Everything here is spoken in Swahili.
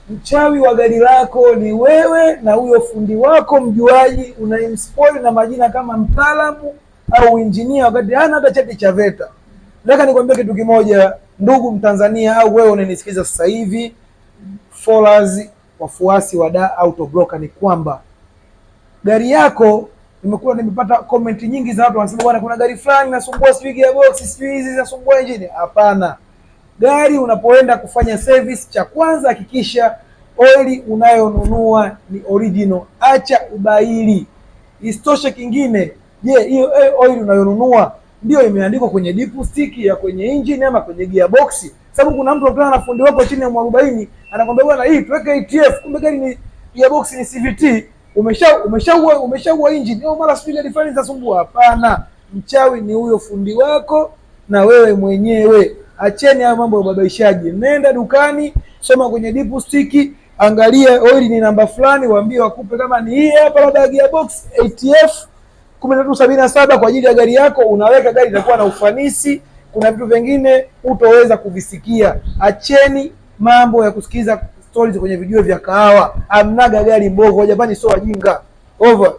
Mchawi wa gari lako ni wewe na huyo fundi wako mjuaji unayemspoil na majina kama mtaalamu au injinia wakati hana hata cheti cha VETA. Nataka nikwambie kitu kimoja, ndugu Mtanzania au wewe unanisikiza sasa hivi, followers, wafuasi wa Dar Auto Broker, ni kwamba gari yako, nimepata comment nyingi za watu wanasema bwana, kuna gari fulani nasumbua sijui gearbox, sijui hizi zinasumbua engine. Hapana. Gari unapoenda kufanya service, cha kwanza hakikisha oili unayonunua ni original, acha ubaili. Isitoshe kingine, je, hiyo oili unayonunua ndio imeandikwa kwenye dipstick ya kwenye engine ama kwenye gearbox? Sababu kuna mtu anakutana na fundi wako chini ya 40 anakwambia bwana, hii tuweke ATF, kumbe gari ni gearbox ni CVT, umeshaua engine au mara speed fulani zinasumbua. Hapana, mchawi ni huyo fundi wako na wewe mwenyewe. Acheni haya mambo ya ubabaishaji. Nenda dukani, soma kwenye dipstick, angalia oil ni namba fulani, waambie wakupe kama ni hii hapa labda gearbox ATF 1377 kwa ajili ya gari yako, unaweka gari itakuwa na ufanisi. Kuna vitu vingine utoweza kuvisikia. Acheni mambo ya kusikiza stories kwenye video vya kahawa. Amnaga gari mbovu, Japani sio wajinga. Over.